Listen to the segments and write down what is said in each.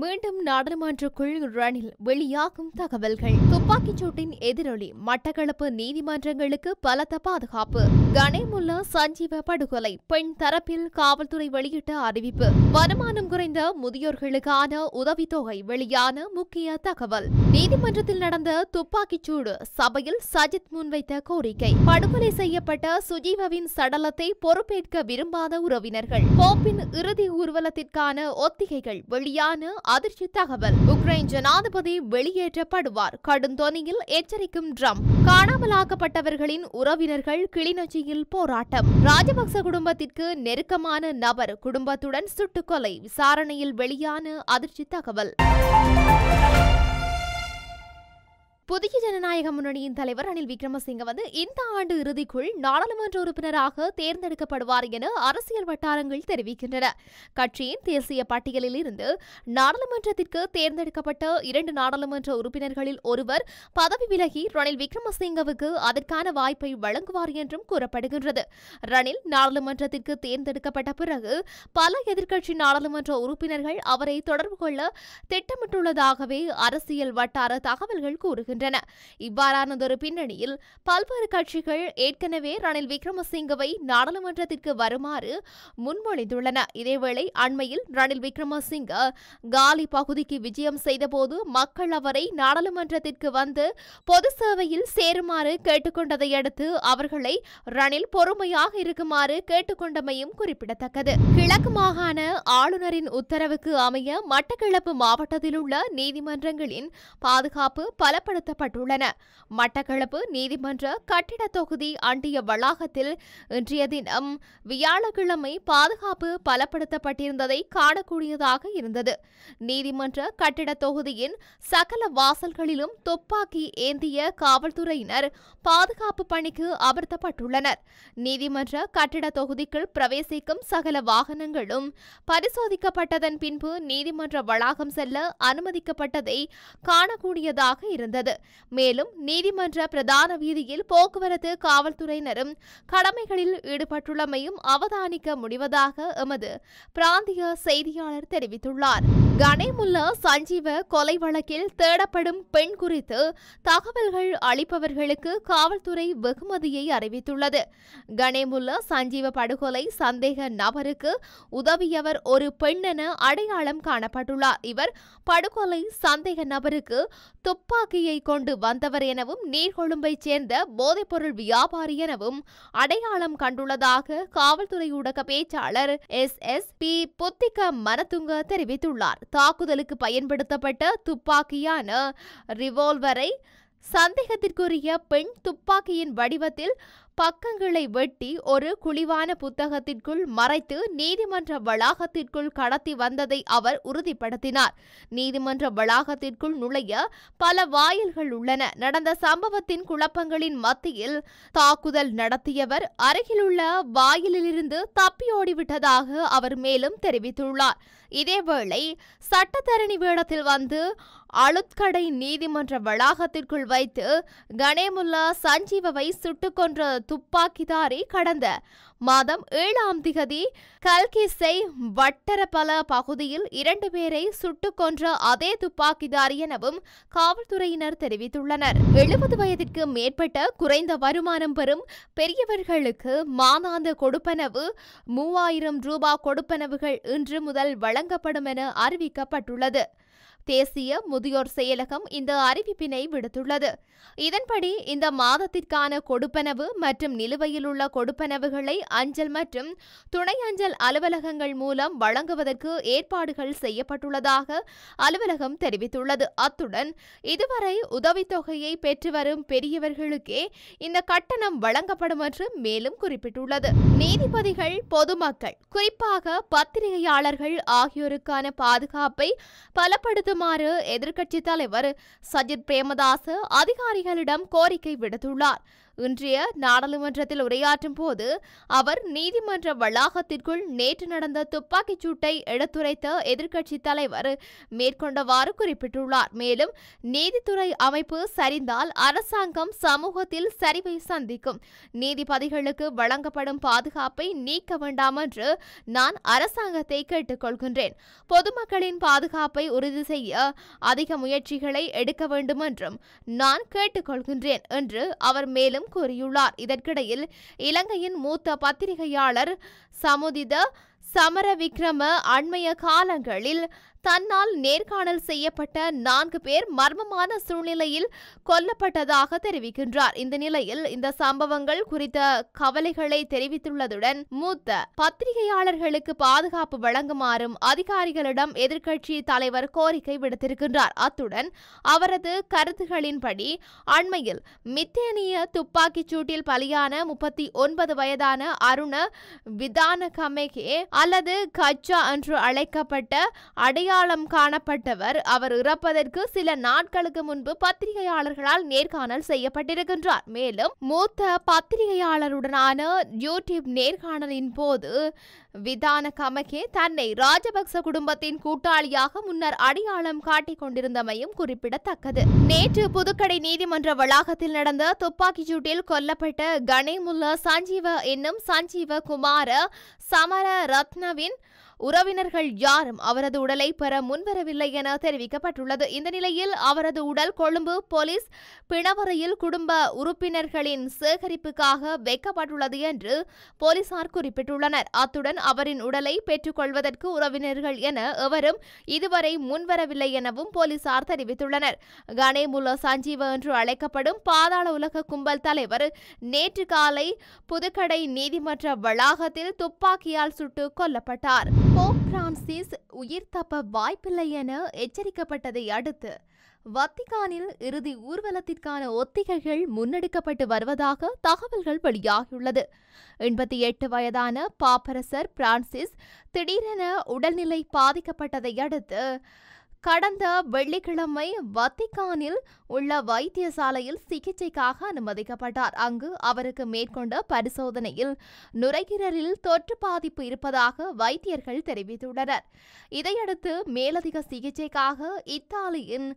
மீண்டும் நாடாளுமன்றக்குள் ரணில் வெளியாகும் தகவல்கள். துப்பாக்கிச் சூட்டின் எதிரொலி மட்டக்களப்பு நீதிமன்றங்களுக்கு பலத்த பாதுகாப்பு. கணேமுல்லா சஞ்சீவ படுகொலை பெண் தரப்பில் காவல்துறை வெளியிட்ட அறிவிப்பு. வருமானம் குறைந்த முதியோர்களுக்கான உதவித்தொகை வெளியான முக்கிய தகவல். நீதிமன்றத்தில் நடந்த துப்பாக்கிச் சூடு சபையில் சஜித் முன்வைத்த கோரிக்கை. படுகொலை செய்யப்பட்ட சுஜீவாவின் சடலத்தை பொறுப்பேற்க விரும்பாத உறவினர்கள். போப்பின் இறுதி ஊர்வலத்திற்கான ஒத்திகைகள் வெளியான அதிர்ச்சி தகவல். உக்ரைன் ஜனாதிபதி வெளியேற்றப்படுவார். கடுந்தொனியில் எச்சரிக்கும் ட்ரம்ப். காணாமலாக்கப்பட்டவர்களின் உறவினர்கள் கிளிநொச்சியில் போராட்டம். ராஜபக்ச குடும்பத்திற்கு நெருக்கமான நபர் குடும்பத்துடன் சுட்டுக்கொலை. விசாரணையில் வெளியான அதிர்ச்சி தகவல். புதிய ஜனநாயக முன்னணியின் தலைவர் ரணில் விக்ரமசிங்க இந்த ஆண்டு இறுதிக்குள் நாடாளுமன்ற உறுப்பினராக தேர்ந்தெடுக்கப்படுவார் என அரசியல் வட்டாரங்கள் தெரிவிக்கின்றன. கட்சியின் தேசிய பட்டியலில் இருந்து நாடாளுமன்றத்திற்கு தேர்ந்தெடுக்கப்பட்ட 2 நாடாளுமன்ற உறுப்பினர்களில் ஒருவர் பதவி விலகி ரணில் விக்ரமசிங்கவுக்கு அதற்கான வாய்ப்பை வழங்குவார் என்றும் கூறப்படுகின்றது. ரணில் நாடாளுமன்றத்திற்கு தேர்ந்தெடுக்கப்பட்ட பிறகு பல எதிர்க்கட்சி நாடாளுமன்ற உறுப்பினர்கள் அவரை தொடர்பு கொள்ள திட்டமிட்டுள்ளதாகவே அரசியல் வட்டார தகவல்கள் கூறுகின்றன. இவ்வாறானதொரு பின்னணியில் பல்வேறு கட்சிகள் ஏற்கனவே ரணில் விக்ரமசிங்கவை நாடாளுமன்றத்திற்கு வருமாறு முன்மொழிந்துள்ளன. இதேவேளை அண்மையில் ரணில் விக்ரமசிங்க காலி பகுதிக்கு விஜயம் செய்தபோது மக்கள் அவரை நாடாளுமன்றத்திற்கு வந்து பொது சேவையில் சேருமாறு கேட்டுக்கொண்டதை அடுத்து அவர்களை ரணில் பொறுமையாக இருக்குமாறு கேட்டுக்கொண்டமையும் குறிப்பிடத்தக்கது. கிழக்கு மாகாண ஆளுநரின் உத்தரவுக்கு அமைய மட்டக்களப்பு மாவட்டத்தில் உள்ள நீதிமன்றங்களின் பாதுகாப்பு பலப்படுத்தப்பட்டுள்ளன. மட்டக்களப்பு நீதிமன்ற கட்டிட தொகுதி அண்டிய வளாகத்தில் இன்றைய தினம் வியாழக்கிழமை பாதுகாப்பு பலப்படுத்தப்பட்டிருந்ததை காணக்கூடியதாக இருந்தது. நீதிமன்ற கட்டிட தொகுதியின் சகல வாசல்களிலும் துப்பாக்கி ஏந்திய காவல்துறையினர் பாதுகாப்பு பணிக்கு அமர்த்தப்பட்டுள்ளனர். நீதிமன்ற கட்டிட தொகுதிக்குள் பிரவேசிக்கும் சகல வாகனங்களும் பரிசோதிக்கப்பட்டதன் பின்பு நீதிமன்ற வளாகம் செல்ல அனுமதிக்கப்பட்டதை காணக்கூடியதாக இருந்தது. மேலும் நீதிமன்ற பிரதான வீதியில் போக்குவரத்து காவல்துறையினரும் கடமைகளில் ஈடுபட்டுள்ளமையும் அவதானிக்க முடிவதாக எமது பிராந்திய செய்தியாளர் தெரிவித்துள்ளார். கணேமுல்லா சஞ்சீவ கொலை வழக்கில் தேடப்படும் பெண் குறித்து தகவல்கள் அளிப்பவர்களுக்கு காவல்துறை வெகுமதியை அறிவித்துள்ளது. கணேமுல்லா சஞ்சீவ படுகொலை சந்தேக நபருக்கு உதவியவர் ஒரு பெண் என அடையாளம் காணப்பட்டுள்ளார். இவர் படுகொலை சந்தேக நபருக்கு துப்பாக்கியை கொண்டு வந்தவர் எனவும் நீர்கொழும்பைச் சேர்ந்த போதைப்பொருள் வியாபாரி எனவும் அடையாளம் கண்டுள்ளதாக காவல்துறை ஊடக பேச்சாளர் SSP புத்திக மனதுங்க தெரிவித்துள்ளார். தாக்குதலுக்கு பயன்படுத்தப்பட்ட துப்பாக்கியான ரிவால்வரை சந்தேகத்திற்குரிய பெண் துப்பாக்கியின் வடிவத்தில் பக்கங்களை வெட்டி ஒரு குழிவான புத்தகத்திற்குள் மறைத்து நீதிமன்ற வளாகத்திற்குள் கடத்தி வந்ததை அவர் உறுதிப்படுத்தினார். நீதிமன்ற வளாகத்திற்குள் நுழைய பல வாயில்கள் உள்ளன. நடந்த சம்பவத்தின் குழப்பங்களின் மத்தியில் தாக்குதல் நடத்தியவர் அருகிலுள்ள வாயிலிலிருந்து தப்பியோடிவிட்டதாக அவர் மேலும் தெரிவித்துள்ளார். இதேவேளை சட்டத்தரணி வேடத்தில் வந்து அளுத்கடை நீதிமன்ற வளாகத்திற்குள் வைத்து கணேமுல்லா சஞ்சீவவை சுட்டுக் கொன்ற துப்பாக்கிதாரி கடந்த மாதம் 7ஆம் திகதி கல்கிசை வட்டரபல பகுதியில் 2 பேரை சுட்டுக் கொன்ற அதே துப்பாக்கிதாரி எனவும் காவல்துறையினர் தெரிவித்துள்ளனர். 70 வயதிற்கு மேற்பட்ட குறைந்த வருமானம் பெறும் பெரியவர்களுக்கு மாதாந்த கொடுப்பனவு 3000 ரூபாய் கொடுப்பனவுகள் இன்று முதல் வழங்கப்படும் என அறிவிக்கப்பட்டுள்ளது. தேசிய முதியோர் செயலகம் இந்த அறிவிப்பினை விடுத்துள்ளது. இதன்படி இந்த மாதத்திற்கான கொடுப்பனவு மற்றும் நிலுவையில் உள்ள கொடுப்பனவுகளை அஞ்சல் மற்றும் துணை அஞ்சல் அலுவலகங்கள் மூலம் வழங்குவதற்கு ஏற்பாடுகள் செய்யப்பட்டுள்ளதாக அலுவலகம் தெரிவித்துள்ளது. அத்துடன் இதுவரை உதவித்தொகையை பெற்று வரும் பெரியவர்களுக்கே இந்த கட்டணம் வழங்கப்படும் என்று மேலும் குறிப்பிட்டுள்ளது. நீதிபதிகள், பொதுமக்கள், குறிப்பாக பத்திரிகையாளர்கள் ஆகியோருக்கான பாதுகாப்பை பலப்படுத்த எதிர்க்கட்சித் தலைவர் சஜித் பிரேமதாச அதிகாரிகளிடம் கோரிக்கை விடுத்துள்ளார். இன்றைய நாடாளுமன்றத்தில் உரையாற்றும் போது அவர் நீதிமன்ற வளாகத்திற்குள் நேற்று நடந்த துப்பாக்கிச் சூட்டை எடுத்துரைத்த எதிர்க்கட்சித் தலைவர் மேற்கொண்டவாறு குறிப்பிட்டுள்ளார். மேலும் நீதித்துறை அமைப்பு சரிந்தால் அரசாங்கம் சமூகத்தில் சரிவை சந்திக்கும். நீதிபதிகளுக்கு வழங்கப்படும் பாதுகாப்பை நீக்க வேண்டாம் என்று நான் அரசாங்கத்தை கேட்டுக்கொள்கின்றேன். பொதுமக்களின் பாதுகாப்பை உறுதி செய்ய அதிக முயற்சிகளை எடுக்க வேண்டும் என்றும் நான் கேட்டுக்கொள்கின்றேன் என்று அவர் மேலும் கூறியுள்ளார். இதற்கிடையில் இலங்கையின் மூத்த பத்திரிகையாளர் சமுதித சமரவிக்ரம அண்மைய காலங்களில் தன்னால் நேர்காணல் செய்யப்பட்ட 4 பேர் மர்மமான சூழ்நிலையில் கொல்லப்பட்டதாக தெரிவிக்கின்றார். இந்த நிலையில் இந்த சம்பவங்கள் குறித்த கவலைகளை தெரிவித்துள்ளதுடன் மூத்த பத்திரிகையாளர்களுக்கு பாதுகாப்பு வழங்குமாறும் அதிகாரிகளிடம் எதிர்க்கட்சி தலைவர் கோரிக்கை விடுத்திருக்கின்றார். அத்துடன் அவரது கருத்துகளின்படி அண்மையில் மித்தேனிய துப்பாக்கிச் சூட்டில் பலியான 39 வயதான அருண விதானகமகே அல்லது கச்சா என்று அழைக்கப்பட்ட அடையாளம் காணப்பட்டவர் அவர் இறப்பதற்கு சில நாட்களுக்கு முன்பு பத்திரிகையாளர்களால் நேர்காணல் செய்யப்பட்டிருக்கின்றார். மேலும் மூத்த பத்திரிகையாளருடனான யூடியூப் நேர்காணலின் போது விதானகமகே தன்னை ராஜபக்ச குடும்பத்தின் கூட்டாளியாக முன்னர் அடையாளம் காட்டிக் கொண்டிருந்தமையும் குறிப்பிடத்தக்கது. நேற்று புதுக்கடை நீதிமன்ற வளாகத்தில் நடந்த துப்பாக்கிச் சூட்டில் கொல்லப்பட்ட கணேமுல்லா சஞ்சீவ என்னும் சஞ்சீவ குமார சமர ரத்னவின் உறவினர்கள் யாரும் அவரது உடலை பெற முன்வரவில்லை என தெரிவிக்கப்பட்டுள்ளது. இந்த நிலையில் அவரது உடல் கொழும்பு போலீஸ் பிணவரையில் குடும்ப உறுப்பினர்களின் சேகரிப்புக்காக வைக்கப்பட்டுள்ளது என்று போலீசார் குறிப்பிட்டுள்ளனர். அத்துடன் அவரின் உடலை பெற்றுக் கொள்வதற்கு உறவினர்கள் என எவரும் இதுவரை முன்வரவில்லை எனவும் போலீசார் தெரிவித்துள்ளனர். கணேமுல்லா சஞ்சீவ என்று அழைக்கப்படும் பாதாள உலக கும்பல் தலைவர் நேற்று காலை புதுக்கடை நீதிமன்ற வளாகத்தில் துப்பாக்கியால் சுட்டு கொல்லப்பட்டார். போப் பிரான்சிஸ் உயிர் தப்ப வாய்ப்பில்லை என எச்சரிக்கப்பட்டதை அடுத்து வத்திக்கானில் இறுதி ஊர்வலத்திற்கான ஒத்திகைகள் முன்னெடுக்கப்பட்டு வருவதாக தகவல்கள் வெளியாகியுள்ளது. 88 வயதான பாப்பரசர் பிரான்சிஸ் திடீரென உடல்நிலை பாதிக்கப்பட்டதை அடுத்து கடந்த வெள்ளிக்கிழமை வத்திக்கானில் உள்ள வைத்தியசாலையில் சிகிச்சைக்காக அனுமதிக்கப்பட்டார். அங்கு அவருக்கு மேற்கொண்ட பரிசோதனையில் நுரையீரலில் தொற்று பாதிப்பு இருப்பதாக வைத்தியர்கள் தெரிவித்துள்ளனர். இதையடுத்து மேலதிக சிகிச்சைக்காக இத்தாலியின்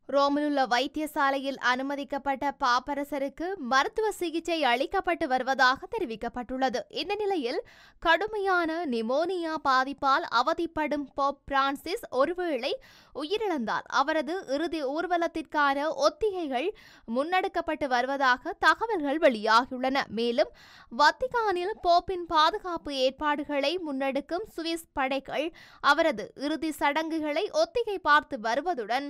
ரோமிலுள்ள வைத்தியசாலையில் அனுமதிக்கப்பட்ட பாப்பரசருக்கு மருத்துவ சிகிச்சை அளிக்கப்பட்டு வருவதாக தெரிவிக்கப்பட்டுள்ளது. இந்த நிலையில் கடுமையான நிமோனியா பாதிப்பால் அவதிப்படும் போப் பிரான்சிஸ் ஒருவேளை உயிரிழந்தால் அவரது இறுதி ஊர்வலத்திற்கான ஒத்திகைகள் முன்னெடுக்கப்பட்டு வருவதாக தகவல்கள் வெளியாகியுள்ளன. மேலும் வத்திக்கானில் போப்பின் பாதுகாப்பு ஏற்பாடுகளை முன்னெடுக்கும் சுவிஸ் படைகள் அவரது இறுதி சடங்குகளை ஒத்திகை பார்த்து வருவதுடன்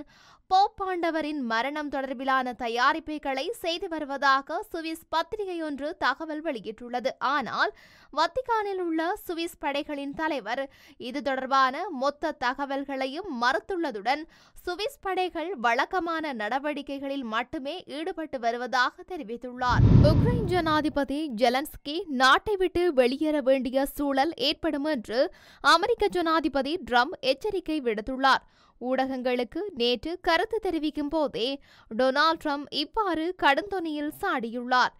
போப் ஆண்டவரின் மரணம் தொடர்பிலான தயாரிப்புகளை செய்து வருவதாக சுவிஸ் பத்திரிகை ஒன்று தகவல் வெளியிட்டுள்ளது. ஆனால் வத்திக்கானில் உள்ள சுவிஸ் படைகளின் தலைவர் இது தொடர்பான மொத்த தகவல்களையும் மறுத்துள்ளதுடன் சுவிஸ் படைகள் வழக்கமான நடவடிக்கைகளில் மட்டுமே ஈடுபட்டு வருவதாக தெரிவித்துள்ளார். உக்ரைன் ஜனாதிபதி ஜெலன்ஸ்கி நாட்டை விட்டு வெளியேற வேண்டிய சூழல் ஏற்படும் என்று அமெரிக்க ஜனாதிபதி ட்ரம்ப் எச்சரிக்கை விடுத்துள்ளார். ஊடகங்களுக்கு நேற்று கருத்து தெரிவிக்கும் போதே டொனால்ட் ட்ரம்ப் இவ்வாறு கடுந்தொனியில் சாடியுள்ளார்.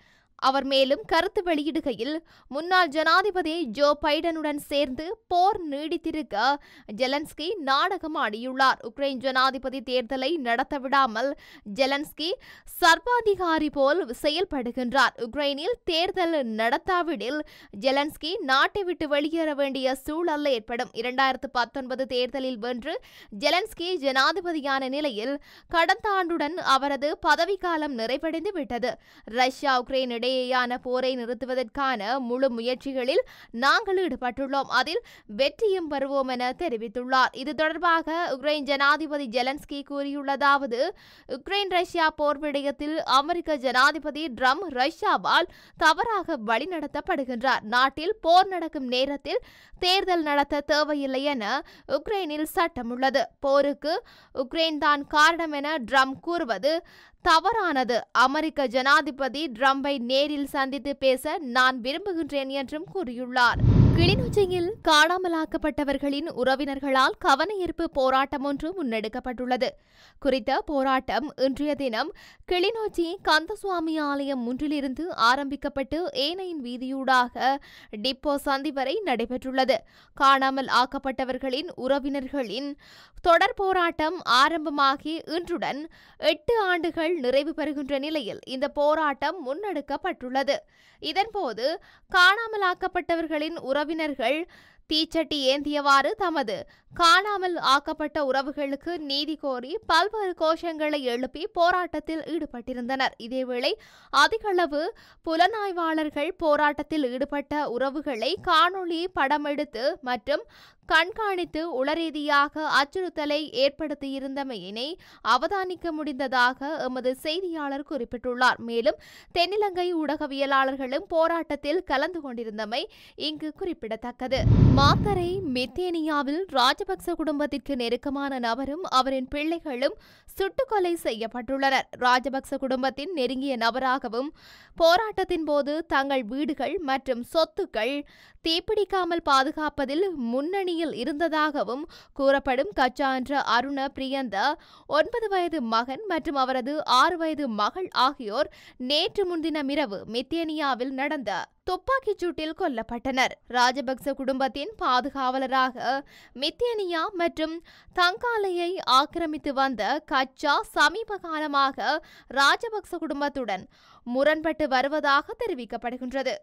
அவர் மேலும் கருத்து வெளியிடுகையில் முன்னாள் ஜனாதிபதி ஜோ பைடனுடன் சேர்ந்து போர் நீடித்திருக்க ஜெலன்ஸ்கி நாடகம் ஆடியுள்ளார். உக்ரைன் ஜனாதிபதி தேர்தலை நடத்த விடாமல் ஜெலன்ஸ்கி சர்வாதிகாரி போல் செயல்படுகின்றார். உக்ரைனில் தேர்தல் நடத்தாவிடில் ஜெலன்ஸ்கி நாட்டை விட்டு வெளியேற வேண்டிய சூழல் ஏற்படும். 2019 தேர்தலில் வென்று ஜெலன்ஸ்கி ஜனாதிபதியான நிலையில் கடந்த ஆண்டுடன் அவரது பதவிக்காலம் நிறைவடைந்து விட்டது. ரஷ்யா உக்ரைன் இடையேயான போரை நிறுத்துவதற்கான முழு முயற்சிகளில் நாங்கள் ஈடுபட்டுள்ளோம். அதில் வெற்றியும் பெறுவோம் என தெரிவித்துள்ளார். இது தொடர்பாக உக்ரைன் ஜனாதிபதி ஜெலன்ஸ்கி கூறியுள்ளதாவது: உக்ரைன் ரஷ்யா போர் விடயத்தில் அமெரிக்க ஜனாதிபதி ட்ரம்ப் ரஷ்யாவால் தவறாக வழிநடத்தப்படுகின்றார். நாட்டில் போர் நடக்கும் நேரத்தில் தேர்தல் நடத்த தேவையில்லை என உக்ரைனில் சட்டம் உள்ளது. போருக்கு உக்ரைன் தான் காரணம் என ட்ரம்ப் கூறுவது தவறானது. அமெரிக்க ஜனாதிபதி ட்ரம்பை நேரில் சந்தித்து பேச நான் விரும்புகின்றேன் என்றும் கூறியுள்ளார். கிளிநொச்சியில் காணாமலாக்கப்பட்டவர்களின் உறவினர்களால் கவனஈர்ப்பு போராட்டம் ஒன்று முன்னெடுக்கப்பட்டுள்ளது. குறித்த போராட்டம் இன்றைய தினம் கிளிநொச்சி கந்தசுவாமி ஆலயம் ஒன்றிலிருந்து ஆரம்பிக்கப்பட்டு ஏனையின் வீதியூடாக டிப்போ சந்தி வரை நடைபெற்றுள்ளது. காணாமல் ஆக்கப்பட்டவர்களின் உறவினர்களின் தொடர் போராட்டம் ஆரம்பமாகி இன்றுடன் 8 ஆண்டுகள் நிறைவு பெறுகின்ற நிலையில் இந்த போராட்டம் முன்னெடுக்கப்பட்டுள்ளது. இதன்போது காணாமலாக்கப்பட்டவர்களின் உறவினர்கள் தீச்சட்டி ஏந்தியவாறு தமது காணாமல் ஆக்கப்பட்ட உறவுகளுக்கு நீதி கோரி பல்வேறு கோஷங்களை எழுப்பி போராட்டத்தில் ஈடுபட்டிருந்தனர். இதேவேளை அதிகளவு புலனாய்வாளர்கள் போராட்டத்தில் ஈடுபட்ட உறவுகளை காணொளி படமெடுத்து மற்றும் கண்காணித்து உளரீதியாக அச்சுறுத்தலை ஏற்படுத்தியிருந்தமையினை அவதானிக்க முடிந்ததாக எமது செய்தியாளர் குறிப்பிட்டுள்ளார். மேலும் தென்னிலங்கை ஊடகவியலாளர்களும் போராட்டத்தில் கலந்து கொண்டிருந்தமை இங்கு குறிப்பிடத்தக்கது. மாத்தறை மித்தேனியாவில் ராஜபக்ச குடும்பத்திற்கு நெருக்கமான நபரும் அவரின் பிள்ளைகளும் சுட்டுக்கொலை செய்யப்பட்டுள்ளனர். ராஜபக்ச குடும்பத்தின் நெருங்கிய நபராகவும் போராட்டத்தின் போது தங்கள் வீடுகள் மற்றும் சொத்துக்கள் தீப்பிடிக்காமல் பாதுகாப்பதில் முன்னணியில் இருந்ததாகவும் கூறப்படும் கச்சா என்ற அருண பிரியந்த 9 வயது மகன் மற்றும் அவரது 6 வயது மகள் ஆகியோர் நேற்று முன்தினம் இரவு மித்தேனியாவில் நடந்த துப்பாக்கிச் சூட்டில் கொல்லப்பட்டனர். ராஜபக்ச குடும்பத்தின் பாதுகாவலராக மித்தேனியா மற்றும் தங்காலையை ஆக்கிரமித்து வந்த கச்சா சமீப காலமாக ராஜபக்ச குடும்பத்துடன் முரண்பட்டு வருவதாக தெரிவிக்கப்படுகின்றது.